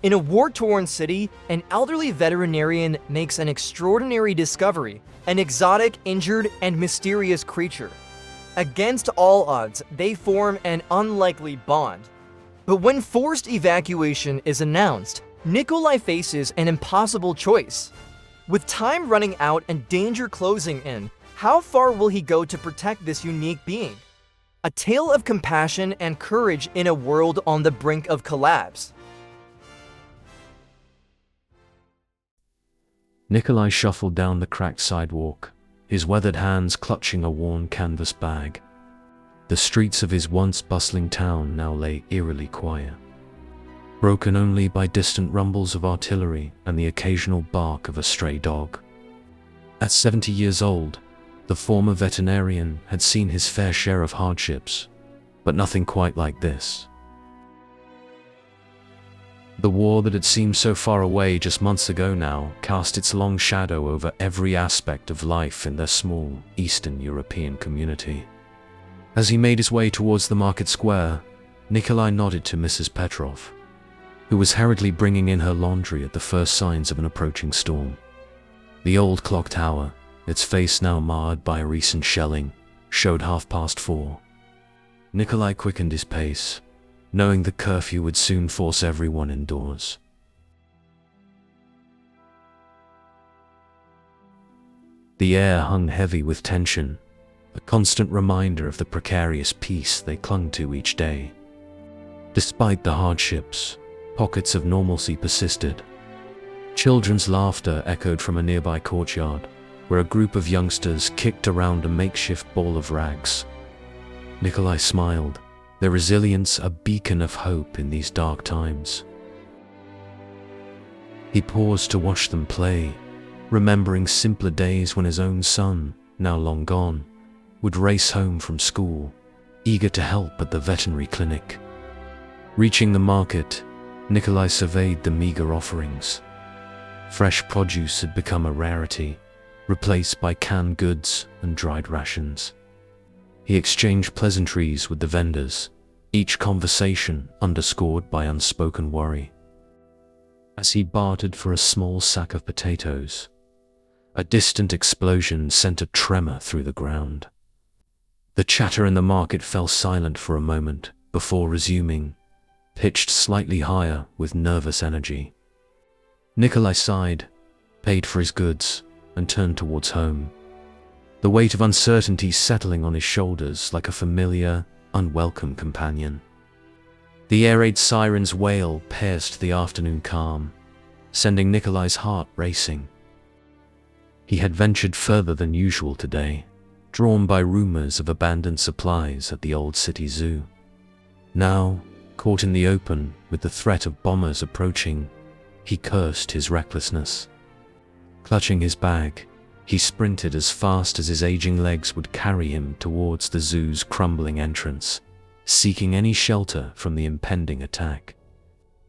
In a war-torn city, an elderly veterinarian makes an extraordinary discovery, an exotic, injured, and mysterious creature. Against all odds, they form an unlikely bond. But when forced evacuation is announced, Nikolai faces an impossible choice. With time running out and danger closing in, how far will he go to protect this unique being? A tale of compassion and courage in a world on the brink of collapse. Nikolai shuffled down the cracked sidewalk, his weathered hands clutching a worn canvas bag. The streets of his once bustling town now lay eerily quiet, broken only by distant rumbles of artillery and the occasional bark of a stray dog. At 70 years old, the former veterinarian had seen his fair share of hardships, but nothing quite like this. The war that had seemed so far away just months ago now cast its long shadow over every aspect of life in their small Eastern European community. As he made his way towards the market square, Nikolai nodded to Mrs. Petrov, who was hurriedly bringing in her laundry at the first signs of an approaching storm. The old clock tower, its face now marred by a recent shelling, showed 4:30. Nikolai quickened his pace, knowing the curfew would soon force everyone indoors. The air hung heavy with tension, a constant reminder of the precarious peace they clung to each day. Despite the hardships, pockets of normalcy persisted. Children's laughter echoed from a nearby courtyard, where a group of youngsters kicked around a makeshift ball of rags. Nikolai smiled, their resilience a beacon of hope in these dark times. He paused to watch them play, remembering simpler days when his own son, now long gone, would race home from school, eager to help at the veterinary clinic. Reaching the market, Nikolai surveyed the meager offerings. Fresh produce had become a rarity, replaced by canned goods and dried rations. He exchanged pleasantries with the vendors, each conversation underscored by unspoken worry. As he bartered for a small sack of potatoes, a distant explosion sent a tremor through the ground. The chatter in the market fell silent for a moment before resuming, pitched slightly higher with nervous energy. Nikolai sighed, paid for his goods, and turned towards home, the weight of uncertainty settling on his shoulders like a familiar, unwelcome companion. The air raid siren's wail pierced the afternoon calm, sending Nikolai's heart racing. He had ventured further than usual today, drawn by rumors of abandoned supplies at the old city zoo. Now, caught in the open with the threat of bombers approaching, he cursed his recklessness. Clutching his bag, he sprinted as fast as his aging legs would carry him towards the zoo's crumbling entrance, seeking any shelter from the impending attack.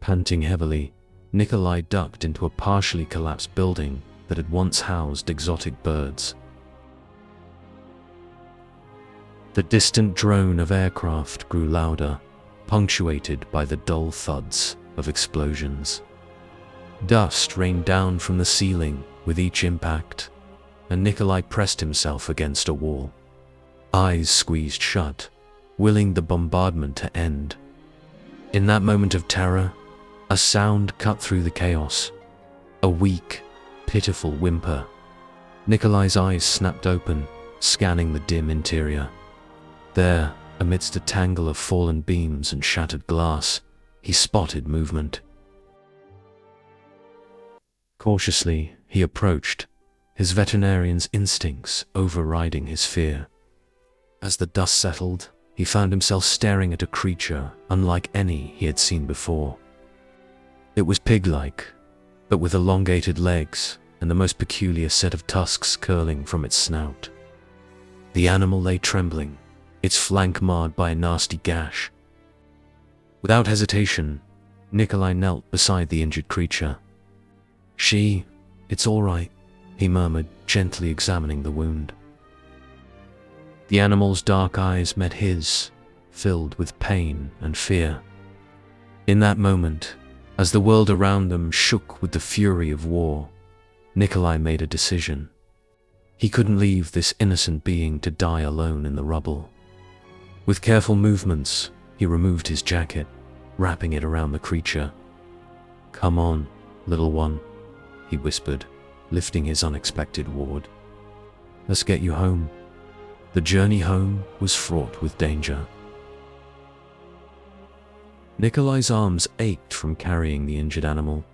Panting heavily, Nikolai ducked into a partially collapsed building that had once housed exotic birds. The distant drone of aircraft grew louder, punctuated by the dull thuds of explosions. Dust rained down from the ceiling with each impact, and Nikolai pressed himself against a wall, eyes squeezed shut, willing the bombardment to end. In that moment of terror, a sound cut through the chaos, a weak, pitiful whimper. Nikolai's eyes snapped open, scanning the dim interior. There, amidst a tangle of fallen beams and shattered glass, he spotted movement. Cautiously, he approached, his veterinarian's instincts overriding his fear. As the dust settled, he found himself staring at a creature unlike any he had seen before. It was pig-like, but with elongated legs and the most peculiar set of tusks curling from its snout. The animal lay trembling, its flank marred by a nasty gash. Without hesitation, Nikolai knelt beside the injured creature. "It's all right," he murmured, gently examining the wound. The animal's dark eyes met his, filled with pain and fear. In that moment, As the world around them shook with the fury of war, Nikolai made a decision. He couldn't leave this innocent being to die alone in the rubble. With careful movements, he removed his jacket, wrapping it around the creature. "Come on, little one," he whispered, lifting his unexpected ward. "Let's get you home." The journey home was fraught with danger. Nikolai's arms ached from carrying the injured animal,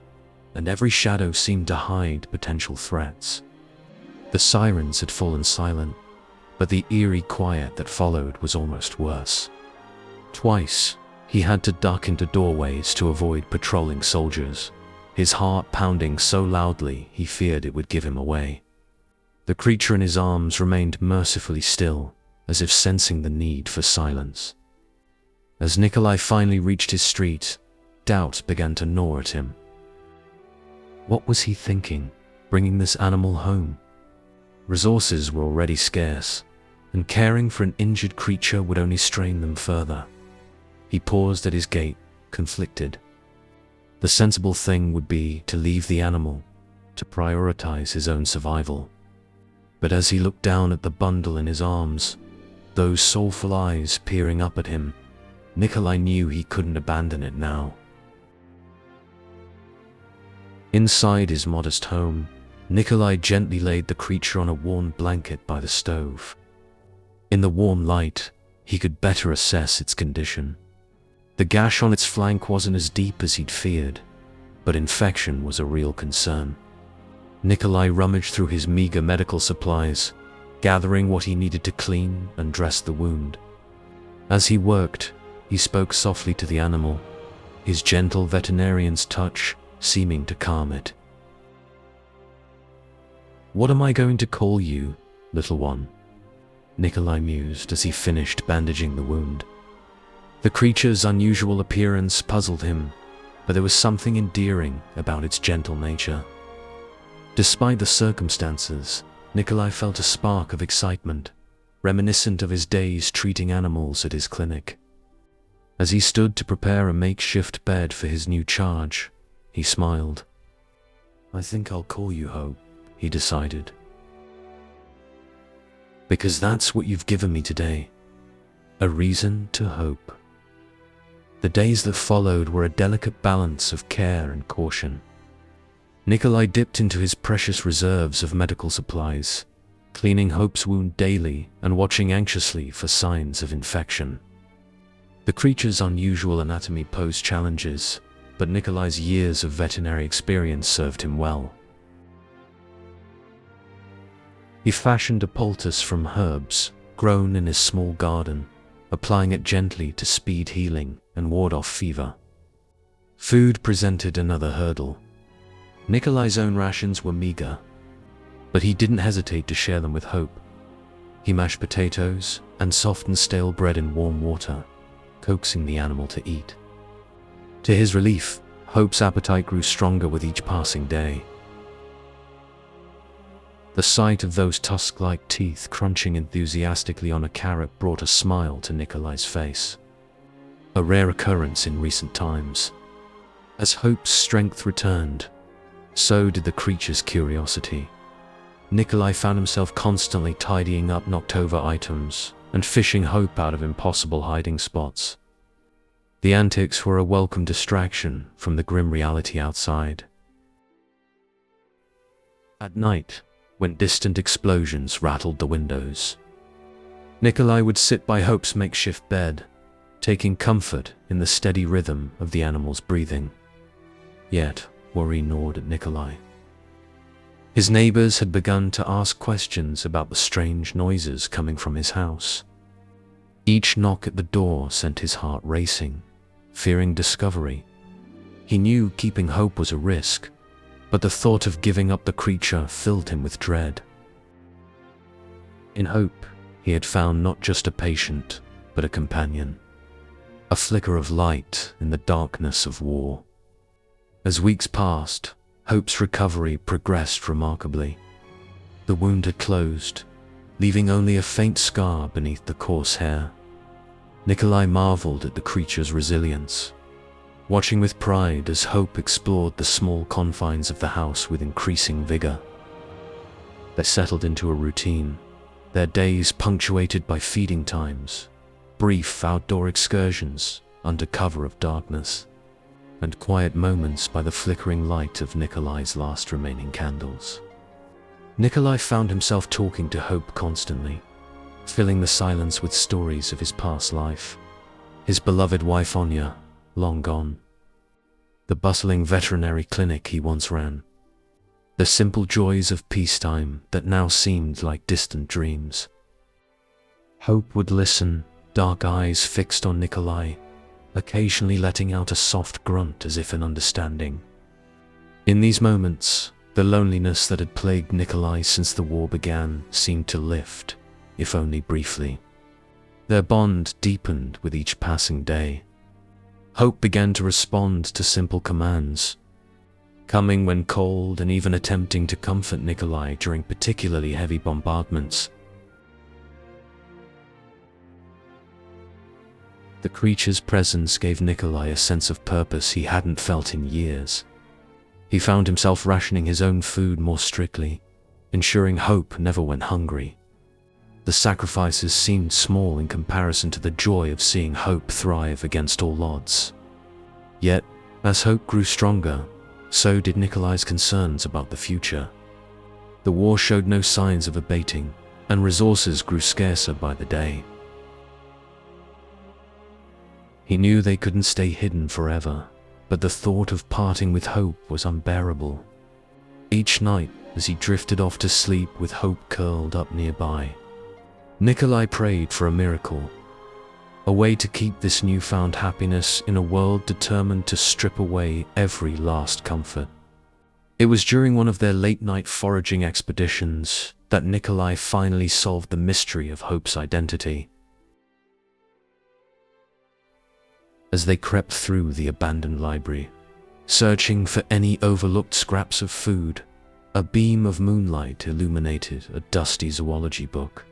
and every shadow seemed to hide potential threats. The sirens had fallen silent, but the eerie quiet that followed was almost worse. Twice, he had to duck into doorways to avoid patrolling soldiers, his heart pounding so loudly he feared it would give him away. The creature in his arms remained mercifully still, as if sensing the need for silence. As Nikolai finally reached his street, doubt began to gnaw at him. What was he thinking, bringing this animal home? Resources were already scarce, and caring for an injured creature would only strain them further. He paused at his gate, conflicted. The sensible thing would be to leave the animal, to prioritize his own survival. But as he looked down at the bundle in his arms, those soulful eyes peering up at him, Nikolai knew he couldn't abandon it now. Inside his modest home, Nikolai gently laid the creature on a worn blanket by the stove. In the warm light, he could better assess its condition. The gash on its flank wasn't as deep as he'd feared, but infection was a real concern. Nikolai rummaged through his meager medical supplies, gathering what he needed to clean and dress the wound. As he worked, he spoke softly to the animal, his gentle veterinarian's touch seeming to calm it. "What am I going to call you, little one?" Nikolai mused as he finished bandaging the wound. The creature's unusual appearance puzzled him, but there was something endearing about its gentle nature. Despite the circumstances, Nikolai felt a spark of excitement, reminiscent of his days treating animals at his clinic. As he stood to prepare a makeshift bed for his new charge, he smiled. "I think I'll call you Hope," he decided. "Because that's what you've given me today. A reason to hope." The days that followed were a delicate balance of care and caution. Nikolai dipped into his precious reserves of medical supplies, cleaning Hope's wound daily and watching anxiously for signs of infection. The creature's unusual anatomy posed challenges, but Nikolai's years of veterinary experience served him well. He fashioned a poultice from herbs grown in his small garden, applying it gently to speed healing and ward off fever. Food presented another hurdle. Nikolai's own rations were meager, but he didn't hesitate to share them with Hope. He mashed potatoes and softened stale bread in warm water, coaxing the animal to eat. To his relief, Hope's appetite grew stronger with each passing day. The sight of those tusk-like teeth crunching enthusiastically on a carrot brought a smile to Nikolai's face, a rare occurrence in recent times. As Hope's strength returned, so did the creature's curiosity. Nikolai found himself constantly tidying up knocked-over items and fishing Hope out of impossible hiding spots. The antics were a welcome distraction from the grim reality outside. At night, when distant explosions rattled the windows, Nikolai would sit by Hope's makeshift bed, taking comfort in the steady rhythm of the animal's breathing. Yet, worry gnawed at Nikolai. His neighbors had begun to ask questions about the strange noises coming from his house. Each knock at the door sent his heart racing, fearing discovery. He knew keeping Hope was a risk, but the thought of giving up the creature filled him with dread. In Hope, he had found not just a patient, but a companion, a flicker of light in the darkness of war. As weeks passed, Hope's recovery progressed remarkably. The wound had closed, leaving only a faint scar beneath the coarse hair. Nikolai marveled at the creature's resilience. watching with pride as Hope explored the small confines of the house with increasing vigor. They settled into a routine, their days punctuated by feeding times, brief outdoor excursions under cover of darkness, and quiet moments by the flickering light of Nikolai's last remaining candles. Nikolai found himself talking to Hope constantly, filling the silence with stories of his past life, his beloved wife Anya, long gone, the bustling veterinary clinic he once ran, the simple joys of peacetime that now seemed like distant dreams. Hope would listen, dark eyes fixed on Nikolai, occasionally letting out a soft grunt as if in understanding. In these moments, the loneliness that had plagued Nikolai since the war began seemed to lift, if only briefly. Their bond deepened with each passing day. Hope began to respond to simple commands, coming when cold and even attempting to comfort Nikolai during particularly heavy bombardments. The creature's presence gave Nikolai a sense of purpose he hadn't felt in years. He found himself rationing his own food more strictly, ensuring Hope never went hungry. The sacrifices seemed small in comparison to the joy of seeing Hope thrive against all odds. Yet, as Hope grew stronger, so did Nikolai's concerns about the future. The war showed no signs of abating, and resources grew scarcer by the day. He knew they couldn't stay hidden forever, but the thought of parting with Hope was unbearable. Each night, as he drifted off to sleep with Hope curled up nearby, Nikolai prayed for a miracle, a way to keep this newfound happiness in a world determined to strip away every last comfort. It was during one of their late-night foraging expeditions that Nikolai finally solved the mystery of Hope's identity. As they crept through the abandoned library, searching for any overlooked scraps of food, a beam of moonlight illuminated a dusty zoology book.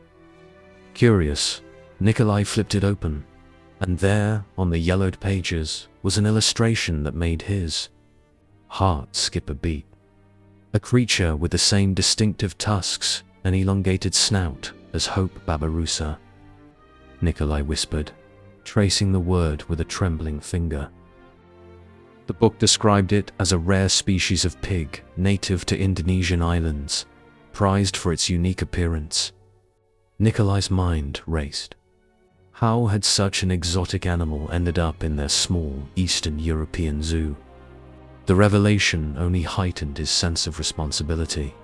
Curious, Nikolai flipped it open, and there, on the yellowed pages, was an illustration that made his heart skip a beat. A creature with the same distinctive tusks and elongated snout as Hope Babirusa. Nikolai whispered, tracing the word with a trembling finger. The book described it as a rare species of pig native to Indonesian islands, prized for its unique appearance. Nikolai's mind raced. How had such an exotic animal ended up in their small Eastern European zoo? The revelation only heightened his sense of responsibility.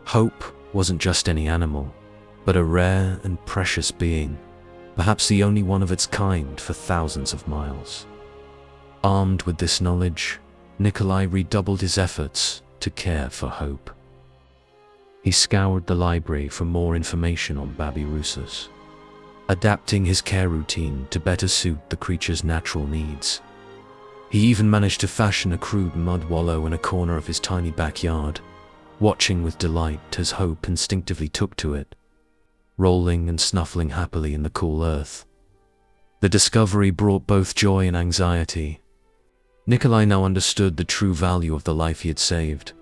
Hope wasn't just any animal, but a rare and precious being, perhaps the only one of its kind for thousands of miles. Armed with this knowledge, Nikolai redoubled his efforts to care for Hope. He scoured the library for more information on Babirusas, adapting his care routine to better suit the creature's natural needs. He even managed to fashion a crude mud wallow in a corner of his tiny backyard, watching with delight as Hope instinctively took to it, rolling and snuffling happily in the cool earth. The discovery brought both joy and anxiety. Nikolai now understood the true value of the life he had saved,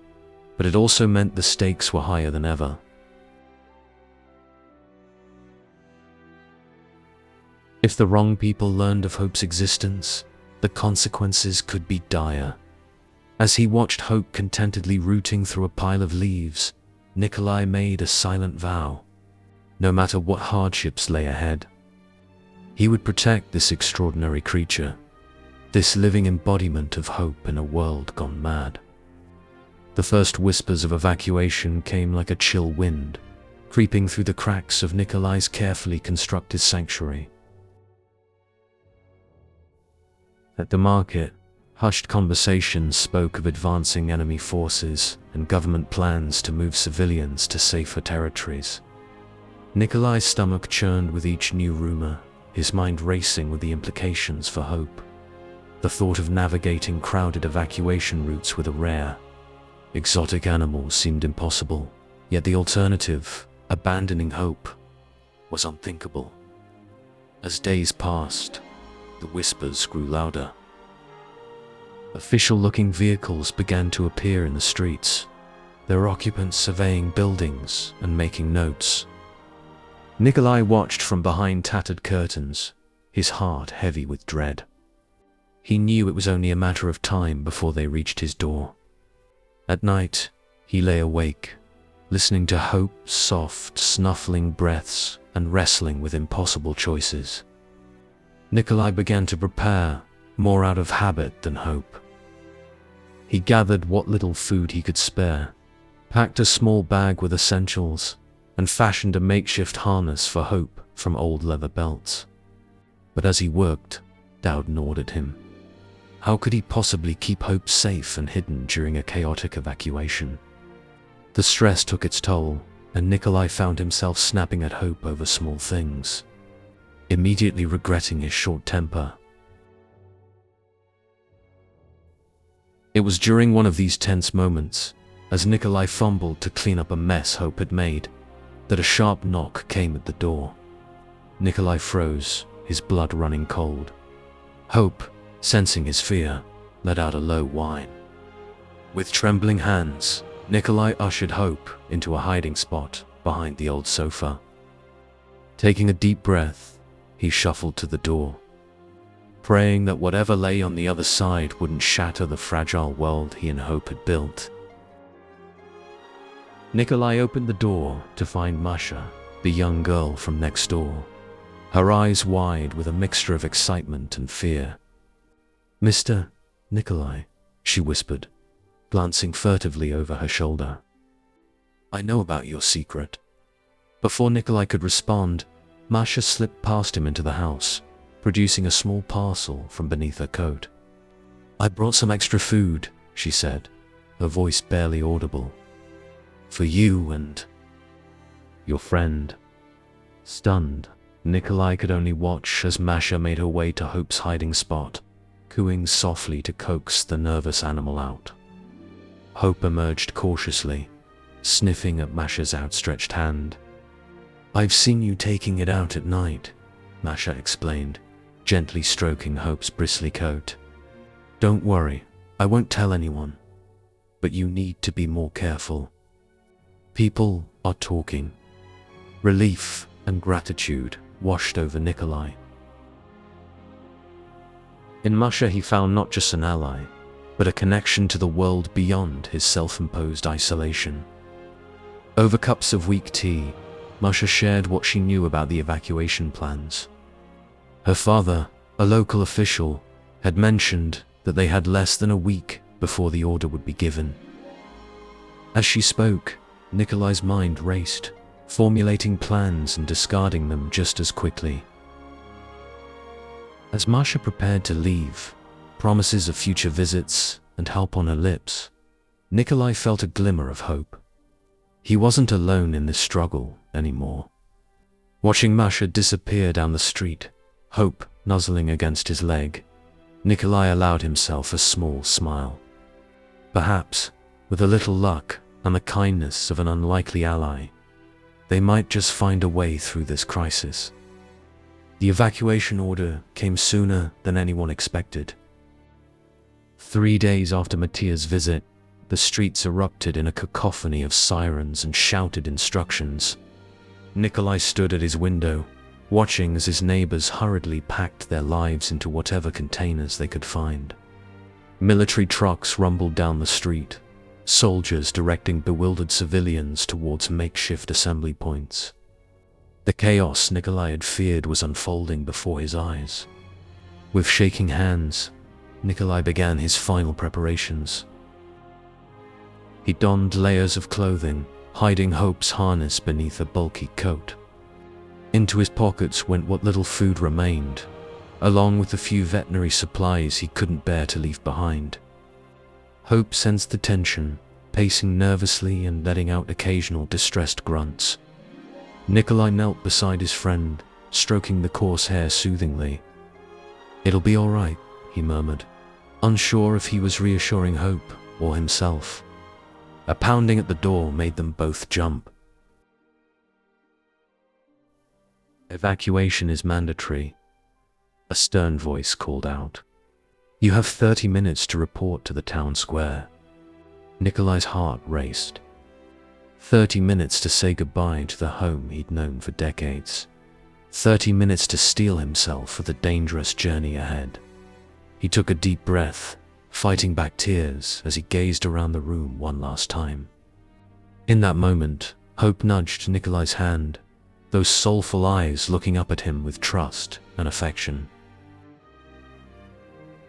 but it also meant the stakes were higher than ever. If the wrong people learned of Hope's existence, the consequences could be dire. As he watched Hope contentedly rooting through a pile of leaves, Nikolai made a silent vow. No matter what hardships lay ahead, he would protect this extraordinary creature, this living embodiment of hope in a world gone mad. The first whispers of evacuation came like a chill wind, creeping through the cracks of Nikolai's carefully constructed sanctuary. At the market, hushed conversations spoke of advancing enemy forces and government plans to move civilians to safer territories. Nikolai's stomach churned with each new rumor, his mind racing with the implications for Hope. The thought of navigating crowded evacuation routes with a rare, exotic animal seemed impossible, yet the alternative, abandoning Hope, was unthinkable. As days passed, the whispers grew louder. Official-looking vehicles began to appear in the streets, their occupants surveying buildings and making notes. Nikolai watched from behind tattered curtains, his heart heavy with dread. He knew it was only a matter of time before they reached his door. At night, he lay awake, listening to Hope's soft, snuffling breaths and wrestling with impossible choices. Nikolai began to prepare, more out of habit than hope. He gathered what little food he could spare, packed a small bag with essentials, and fashioned a makeshift harness for Hope from old leather belts. But as he worked, doubt gnawed at him. How could he possibly keep Hope safe and hidden during a chaotic evacuation? The stress took its toll, and Nikolai found himself snapping at Hope over small things, immediately regretting his short temper. It was during one of these tense moments, as Nikolai fumbled to clean up a mess Hope had made, that a sharp knock came at the door. Nikolai froze, his blood running cold. Hope, sensing his fear, let out a low whine. With trembling hands, Nikolai ushered Hope into a hiding spot behind the old sofa. Taking a deep breath, he shuffled to the door, praying that whatever lay on the other side wouldn't shatter the fragile world he and Hope had built. Nikolai opened the door to find Masha, the young girl from next door, her eyes wide with a mixture of excitement and fear. "Mr. Nikolai," she whispered, glancing furtively over her shoulder. "I know about your secret." Before Nikolai could respond, Masha slipped past him into the house, producing a small parcel from beneath her coat. "I brought some extra food," she said, her voice barely audible. "For you and your friend." Stunned, Nikolai could only watch as Masha made her way to Hope's hiding spot, cooing softly to coax the nervous animal out. Hope emerged cautiously, sniffing at Masha's outstretched hand. "I've seen you taking it out at night," Masha explained, gently stroking Hope's bristly coat. "Don't worry, I won't tell anyone. But you need to be more careful. People are talking." Relief and gratitude washed over Nikolai. In Masha he found not just an ally, but a connection to the world beyond his self-imposed isolation. Over cups of weak tea, Masha shared what she knew about the evacuation plans. Her father, a local official, had mentioned that they had less than a week before the order would be given. As she spoke, Nikolai's mind raced, formulating plans and discarding them just as quickly. As Masha prepared to leave, promises of future visits and help on her lips, Nikolai felt a glimmer of hope. He wasn't alone in this struggle anymore. Watching Masha disappear down the street, Hope nuzzling against his leg, Nikolai allowed himself a small smile. Perhaps, with a little luck and the kindness of an unlikely ally, they might just find a way through this crisis. The evacuation order came sooner than anyone expected. 3 days after Mattia's visit, the streets erupted in a cacophony of sirens and shouted instructions. Nikolai stood at his window, watching as his neighbors hurriedly packed their lives into whatever containers they could find. Military trucks rumbled down the street, soldiers directing bewildered civilians towards makeshift assembly points. The chaos Nikolai had feared was unfolding before his eyes. With shaking hands, Nikolai began his final preparations. He donned layers of clothing, hiding Hope's harness beneath a bulky coat. Into his pockets went what little food remained, along with the few veterinary supplies he couldn't bear to leave behind. Hope sensed the tension, pacing nervously and letting out occasional distressed grunts. Nikolai knelt beside his friend, stroking the coarse hair soothingly. "It'll be all right," he murmured, unsure if he was reassuring Hope or himself. A pounding at the door made them both jump. "Evacuation is mandatory," a stern voice called out. You have 30 minutes to report to the town square. Nikolai's heart raced. 30 minutes to say goodbye to the home he'd known for decades. 30 minutes to steel himself for the dangerous journey ahead. He took a deep breath, fighting back tears as he gazed around the room one last time. In that moment, hope nudged Nikolai's hand, those soulful eyes looking up at him with trust and affection.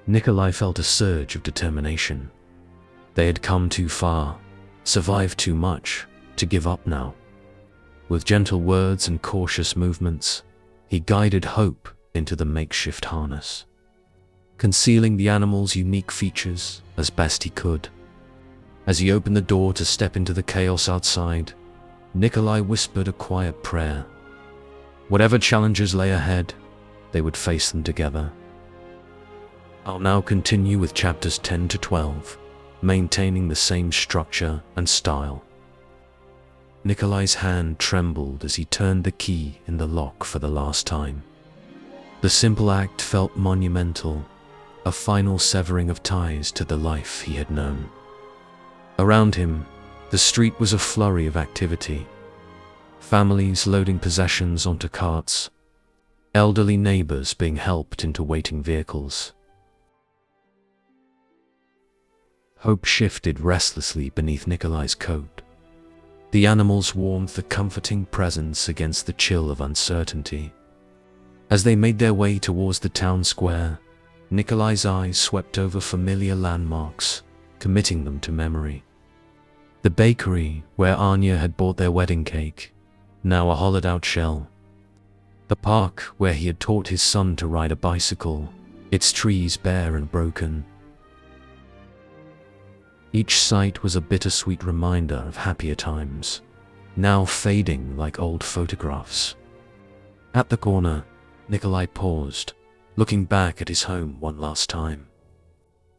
Nikolai felt a surge of determination. They had come too far, survived too much, to give up now. With gentle words and cautious movements, he guided Hope into the makeshift harness, concealing the animal's unique features as best he could. As he opened the door to step into the chaos outside, Nikolai whispered a quiet prayer. Whatever challenges lay ahead, they would face them together. I'll now continue with chapters 10 to 12, maintaining the same structure and style. Nikolai's hand trembled as he turned the key in the lock for the last time. The simple act felt monumental, a final severing of ties to the life he had known. Around him, the street was a flurry of activity. Families loading possessions onto carts, elderly neighbors being helped into waiting vehicles. Hope shifted restlessly beneath Nikolai's coat. The animal's warmth a comforting presence against the chill of uncertainty. As they made their way towards the town square, Nikolai's eyes swept over familiar landmarks, committing them to memory. The bakery where Anya had bought their wedding cake, now a hollowed-out shell. The park where he had taught his son to ride a bicycle, its trees bare and broken. Each sight was a bittersweet reminder of happier times, now fading like old photographs. At the corner, Nikolai paused, looking back at his home one last time.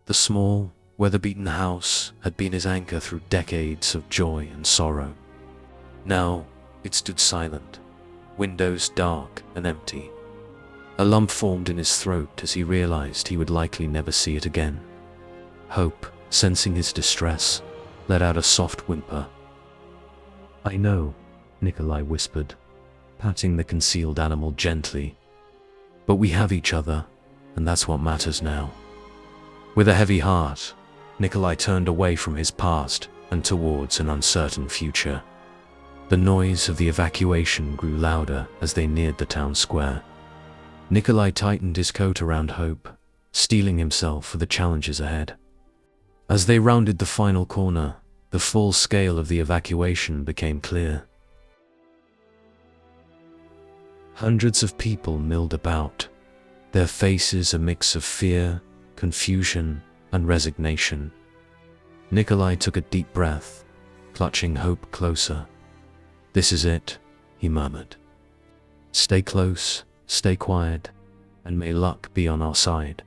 The small, weather-beaten house had been his anchor through decades of joy and sorrow. Now, it stood silent, windows dark and empty. A lump formed in his throat as he realized he would likely never see it again. Hope, sensing his distress, let out a soft whimper. I know, Nikolai whispered, patting the concealed animal gently. But we have each other, and that's what matters now. With a heavy heart, Nikolai turned away from his past and towards an uncertain future. The noise of the evacuation grew louder as they neared the town square. Nikolai tightened his coat around Hope, steeling himself for the challenges ahead. As they rounded the final corner, the full scale of the evacuation became clear. Hundreds of people milled about, their faces a mix of fear, confusion, and resignation. Nikolai took a deep breath, clutching Hope closer. This is it, he murmured. Stay close, stay quiet, and may luck be on our side.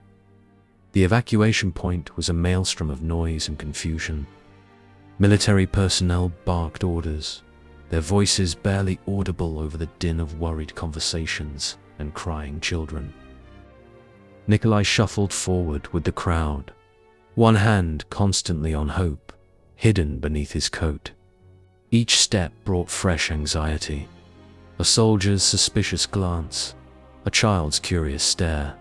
The evacuation point was a maelstrom of noise and confusion. Military personnel barked orders, their voices barely audible over the din of worried conversations and crying children. Nikolai shuffled forward with the crowd, one hand constantly on Hope, hidden beneath his coat. Each step brought fresh anxiety. A soldier's suspicious glance, a child's curious stare.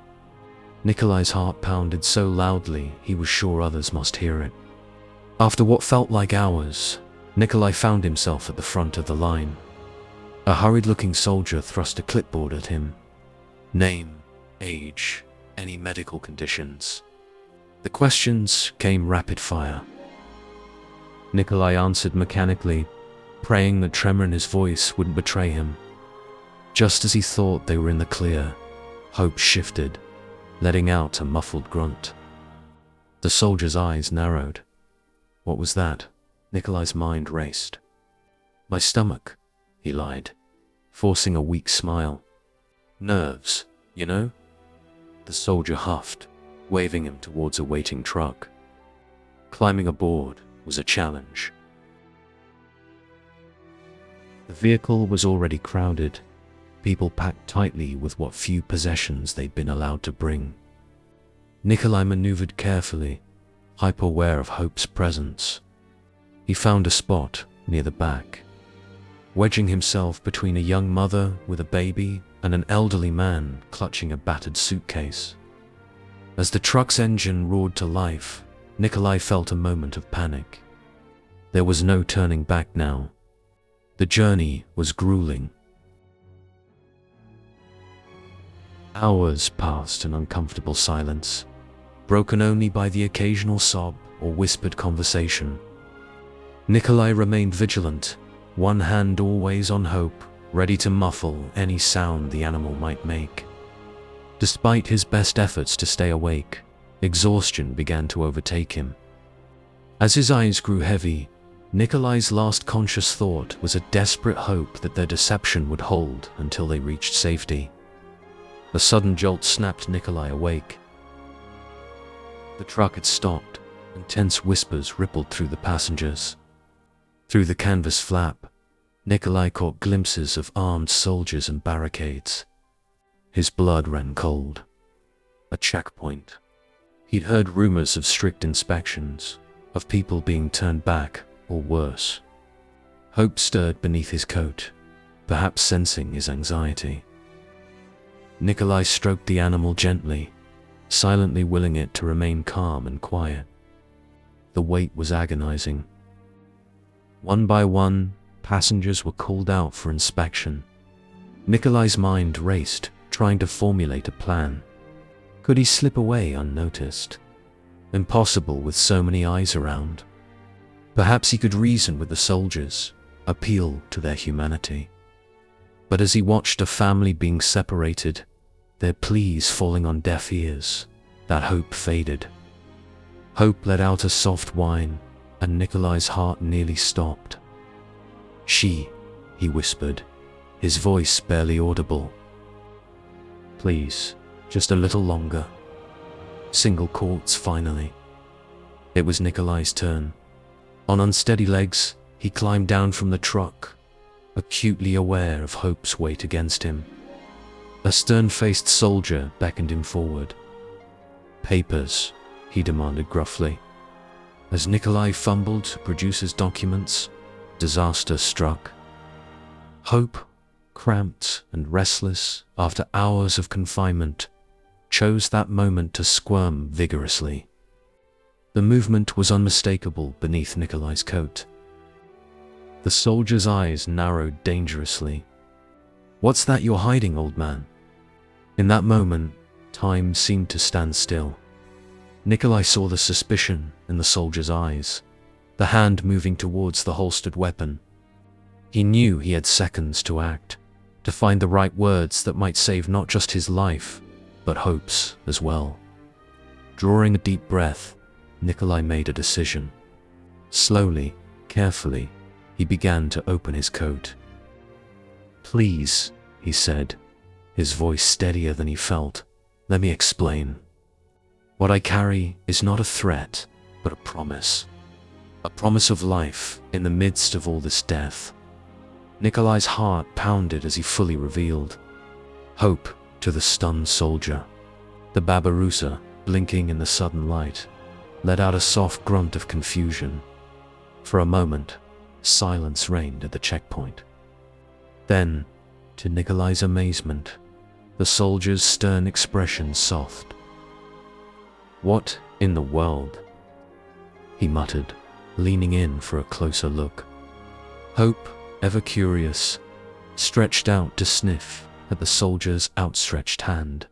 Nikolai's heart pounded so loudly he was sure others must hear it. After what felt like hours, Nikolai found himself at the front of the line. A hurried-looking soldier thrust a clipboard at him. Name, age, any medical conditions. The questions came rapid fire. Nikolai answered mechanically, praying the tremor in his voice wouldn't betray him. Just as he thought they were in the clear, Hope shifted, letting out a muffled grunt. The soldier's eyes narrowed. What was that? Nikolai's mind raced. My stomach, he lied, forcing a weak smile. Nerves, you know? The soldier huffed, waving him towards a waiting truck. Climbing aboard was a challenge. The vehicle was already crowded, people packed tightly with what few possessions they'd been allowed to bring. Nikolai maneuvered carefully, hyper-aware of Hope's presence. He found a spot near the back, wedging himself between a young mother with a baby and an elderly man clutching a battered suitcase. As the truck's engine roared to life, Nikolai felt a moment of panic. There was no turning back now. The journey was grueling. Hours passed in uncomfortable silence, broken only by the occasional sob or whispered conversation. Nikolai remained vigilant, one hand always on Hope, ready to muffle any sound the animal might make. Despite his best efforts to stay awake, exhaustion began to overtake him. As his eyes grew heavy, Nikolai's last conscious thought was a desperate hope that their deception would hold until they reached safety. A sudden jolt snapped Nikolai awake. The truck had stopped, and tense whispers rippled through the passengers. Through the canvas flap, Nikolai caught glimpses of armed soldiers and barricades. His blood ran cold. A checkpoint. He'd heard rumors of strict inspections, of people being turned back, or worse. Hope stirred beneath his coat, perhaps sensing his anxiety. Nikolai stroked the animal gently, silently willing it to remain calm and quiet. The wait was agonizing. One by one, passengers were called out for inspection. Nikolai's mind raced, trying to formulate a plan. Could he slip away unnoticed? Impossible with so many eyes around. Perhaps he could reason with the soldiers, appeal to their humanity. But as he watched a family being separated, their pleas falling on deaf ears, that hope faded. Hope let out a soft whine, and Nikolai's heart nearly stopped. "She," he whispered, his voice barely audible. "Please, just a little longer." Single quarts finally. It was Nikolai's turn. On unsteady legs, he climbed down from the truck, acutely aware of Hope's weight against him. A stern-faced soldier beckoned him forward. "Papers," he demanded gruffly. As Nikolai fumbled to produce his documents, disaster struck. Hope, cramped and restless after hours of confinement, chose that moment to squirm vigorously. The movement was unmistakable beneath Nikolai's coat. The soldier's eyes narrowed dangerously. "What's that you're hiding, old man?" In that moment, time seemed to stand still. Nikolai saw the suspicion in the soldier's eyes, the hand moving towards the holstered weapon. He knew he had seconds to act, to find the right words that might save not just his life, but Hope's as well. Drawing a deep breath, Nikolai made a decision. Slowly, carefully, he began to open his coat. "Please," he said, his voice steadier than he felt, "let me explain. What I carry is not a threat, but a promise. A promise of life in the midst of all this death." Nikolai's heart pounded as he fully revealed. Hope to the stunned soldier. The Babarusa, blinking in the sudden light, let out a soft grunt of confusion. For a moment, silence reigned at the checkpoint. Then, to Nikolai's amazement, the soldier's stern expression softened. "What in the world?" he muttered, leaning in for a closer look. Hope, ever curious, stretched out to sniff at the soldier's outstretched hand.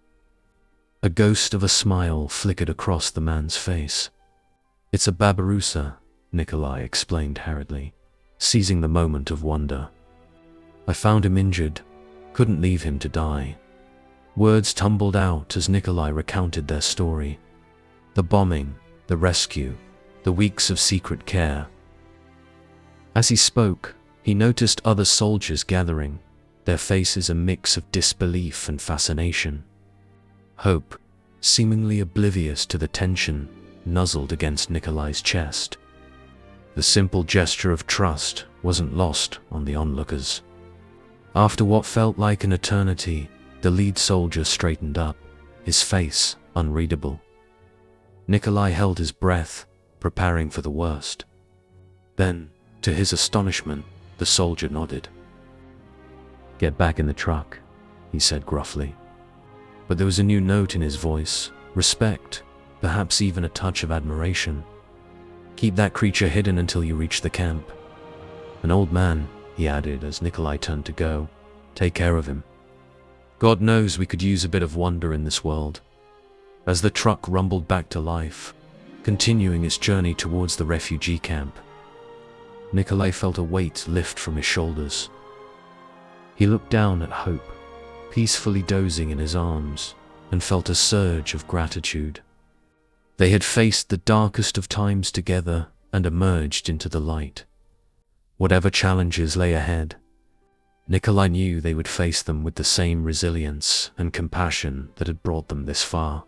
A ghost of a smile flickered across the man's face. "It's a Babarusa," Nikolai explained hurriedly, seizing the moment of wonder. "I found him injured, couldn't leave him to die." Words tumbled out as Nikolai recounted their story. The bombing, the rescue, the weeks of secret care. As he spoke, he noticed other soldiers gathering, their faces a mix of disbelief and fascination. Hope, seemingly oblivious to the tension, nuzzled against Nikolai's chest. The simple gesture of trust wasn't lost on the onlookers. After what felt like an eternity, the lead soldier straightened up, his face unreadable. Nikolai held his breath, preparing for the worst. Then, to his astonishment, the soldier nodded. "Get back in the truck," he said gruffly. But there was a new note in his voice, respect, perhaps even a touch of admiration. "Keep that creature hidden until you reach the camp. An old man," he added as Nikolai turned to go. "Take care of him. God knows we could use a bit of wonder in this world." As the truck rumbled back to life, continuing its journey towards the refugee camp, Nikolai felt a weight lift from his shoulders. He looked down at Hope, peacefully dozing in his arms, and felt a surge of gratitude. They had faced the darkest of times together and emerged into the light. Whatever challenges lay ahead, Nikolai knew they would face them with the same resilience and compassion that had brought them this far.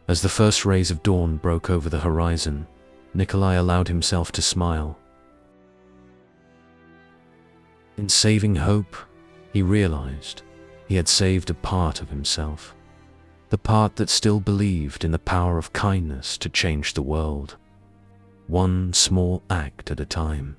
As the first rays of dawn broke over the horizon, Nikolai allowed himself to smile. In saving Hope, he realized he had saved a part of himself, the part that still believed in the power of kindness to change the world, one small act at a time.